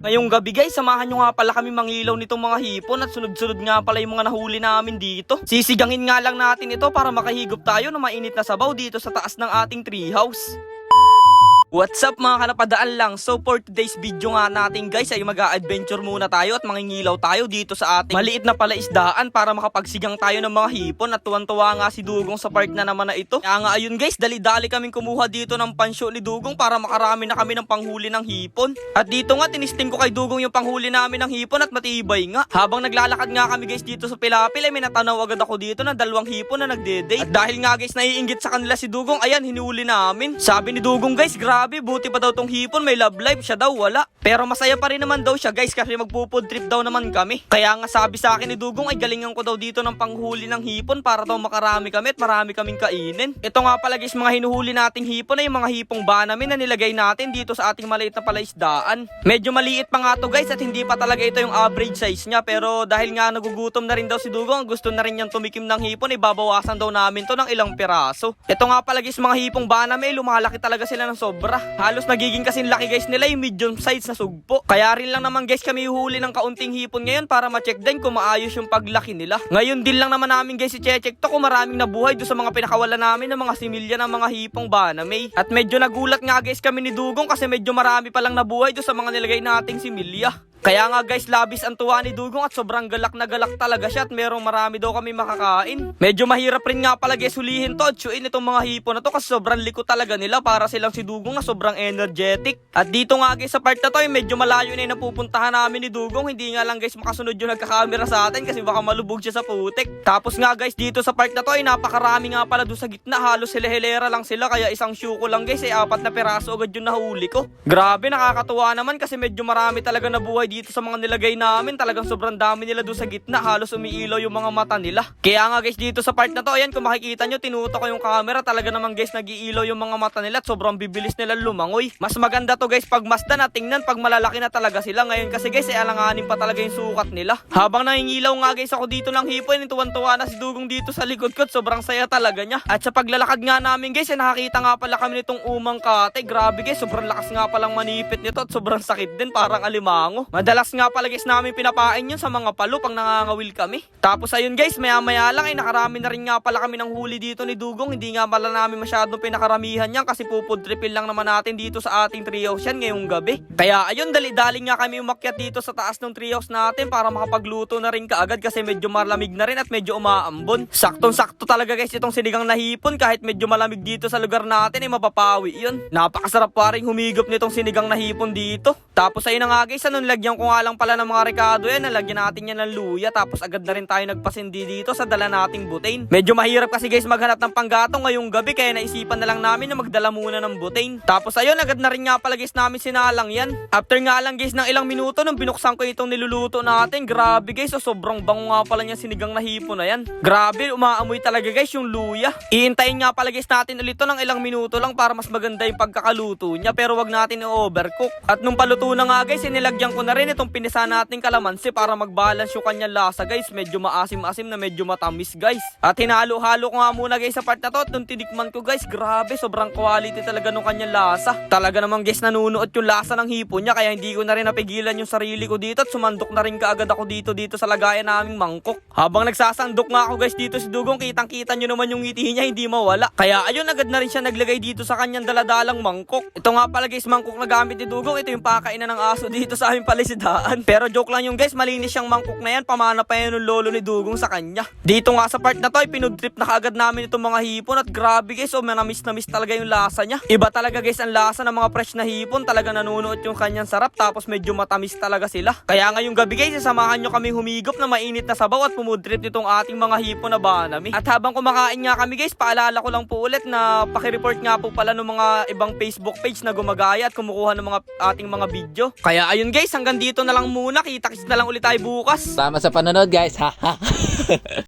Ngayong gabi guys, samahan nyo nga pala kami mangilaw nitong mga hipon at sunod-sunod nga pala yung mga nahuli namin dito. Sisigangin nga lang natin ito para makahigop tayo ng mainit na sabaw dito sa taas ng ating treehouse. What's up mga kanapadaan lang? So for today's video nga natin guys ay mag-a-adventure muna tayo at mangingilaw tayo dito sa ating maliit na palaisdaan para makapagsigang tayo ng mga hipon at tuwan-tuwa nga si Dugong sa part na naman na ito. Kaya nga ayun guys, dali-dali kaming kumuha dito ng pansyo ni Dugong para makarami na kami ng panghuli ng hipon. At dito nga tinisting ko kay Dugong yung panghuli namin ng hipon at matibay nga. Habang naglalakad nga kami guys dito sa Pilapil ay may natanaw agad ako dito na dalawang hipon na nagde-date. At dahil nga guys naiinggit sa kanila si Dugong, ayan hinuli namin. Sabi ni Dugong guys, grabe, buti pa daw tong hipon, may love life, siya daw wala. Pero masaya pa rin naman daw siya guys kasi magpo-food trip daw naman kami. Kaya nga sabi sa akin ni Dugong ay galingan ko daw dito ng panghuli ng hipon para daw makarami kami at marami kaming kainin. Ito nga pala guys mga hinuhuli nating hipon ay yung mga hipong banami na nilagay natin dito sa ating maliit na palaisdaan. Medyo maliit pa nga to guys at hindi pa talaga ito yung average size niya, pero dahil nga nagugutom na rin daw si Dugong, gusto na rin niyang tumikim ng hipon, ibabawasan daw namin to ng ilang piraso. Ito nga pala guys mga hipong banami, lumalaki talaga sila ng sobra. Halos nagiging kasing laki guys nila yung medium size na sugpo. Kaya rin lang naman guys kami huli ng kaunting hipon ngayon para ma-check din kung maayos yung paglaki nila. Ngayon din lang naman namin guys i-check to kung maraming nabuhay do sa mga pinakawala namin ng mga similya ng mga hipong banami. At medyo nagulat nga guys kami ni Dugong kasi medyo marami palang nabuhay do sa mga nilagay nating similya. Kaya nga guys, labis ang tuwa ni Dugong at sobrang galak na galak talaga siya at merong marami daw kami makakain. Medyo mahirap rin nga pala guys hulihin to at syuin itong mga hipon na to kasi sobrang liko talaga nila para silang si Dugong na sobrang energetic. At dito nga guys sa part na to ay medyo malayo na yung napupuntahan namin ni Dugong. Hindi nga lang guys makasunod yung nagkakamera sa atin kasi baka malubog siya sa putik. Tapos nga guys dito sa part na to ay napakarami nga pala doon sa gitna, halos hilera lang sila kaya isang syuko lang guys ay 4 na peraso agad yung nahuli ko. Grabe, nakakatuwa naman kasi medyo marami talaga nabuhay dito sa mga nilagay namin. Talagang sobrang dami nila doon sa gitna, halos umiilaw yung mga mata nila. Kaya nga guys dito sa part na to, ayan kung makikita nyo, tinutok ko yung camera, talaga naman guys nag-iilaw yung mga mata nila at sobrang bibilis nila lumangoy. Mas maganda to guys pag masdan at tingnan pag malalaki na talaga sila. Ngayon kasi guys ay alanganin pa talaga yung sukat nila. Habang nangingilaw nga guys ako dito ng hipon, tuwan-tuwa na si Dugong dito sa likod ko, sobrang saya talaga niya. At sa paglalakad nga namin guys ay nakakita nga pala kami nitong umang kate. Grabe guys, sobrang lakas nga palang manipit nito at sobrang sakit din, parang alimango. Madalas nga pala guys namin pinapain yun sa mga palo pang nangangawil kami. Tapos ayun guys, maya-maya lang ay nakarami na rin nga pala kami ng huli dito ni Dugong. Hindi nga pala namin masyadong pinakaramihan yan kasi pupod tripil lang naman natin dito sa ating treehouse yan ngayong gabi. Kaya ayun, dali-dali nga kami umakyat dito sa taas ng treehouse natin para makapagluto na rin kaagad kasi medyo malamig na rin at medyo umaambon. Saktong-sakto talaga guys itong sinigang na hipon, kahit medyo malamig dito sa lugar natin ay mapapawi yun. Napakasarap pa rin humigop nitong sinigang na hipon dito. Tapos ayun na nga guys, nilagyan ko nga lang pala ng mga rekado yan, nalagyan natin yan ng luya, tapos agad na rin tayo nagpasindi dito sa dala nating butane. Medyo mahirap kasi guys maghanap ng panggatong ngayong gabi kaya naisipan na lang namin na magdala muna ng butane. Tapos ayun, agad na rin nga pala guys namin sinalang yan. After nga lang guys ng ilang minuto nung binuksan ko itong niluluto natin, grabe guys, sobrang bango nga pala niya sinigang na hipon na yan. Grabe, umaamoy talaga guys yung luya. Iintayin nga pala guys natin ulit to ng ilang minuto lang para mas maganda yung pagkakaluto niya, pero wag natin i-overcook. At nung paluto na nga guys, inilagyan ko na rin itong pinisa nating kalamansi para mag-balance yung kanyang lasa guys. Medyo maasim-asim na medyo matamis guys. At hinalo-halo ko nga muna guys sa part na to at nung tinikman ko guys, grabe, sobrang quality talaga nung kanyang lasa. Talaga naman guys nanunuot yung lasa ng hipon niya kaya hindi ko na rin napigilan yung sarili ko dito at sumandok na rin kaagad ako dito sa lagayan naming mangkok. Habang nagsasandok nga ako guys dito si Dugong, kitang-kita nyo naman yung ngiti niya, hindi mawala. Kaya ayun, agad na rin siya naglagay dito sa kanyang daladalang mangkok. Ito nga pala guys mangkok na gamit ni Dugong, ito yung pakainan ng aso dito sa aming palisidaan. Pero joke lang yung guys, malinis siyang mangkok na yan, pamana pa yan ng lolo ni Dugong sa kanya. Dito nga sa part na to ay pinudrip na kaagad namin itong mga hipon at grabe guys, manamis na miss talaga yung lasa niya. Iba talaga guys ang lasa ng mga fresh na hipon, talaga nanunuot yung kanyang sarap tapos medyo matamis talaga sila. Kaya ngayong gabi guys, sasamahan nyo kami humigop na mainit na sabaw at pumudrip nitong ating mga hipon na banami. At habang kumakain nga kami guys, paalala ko lang po ulit na pakireport nga po pala ng mga ibang Facebook page na gumagaya at kumukuha ng mga ating mga video. Kaya ayun guys, hanggang dito na lang muna, kita-kits na lang ulit tayo bukas. Salamat sa panonood guys. Ha.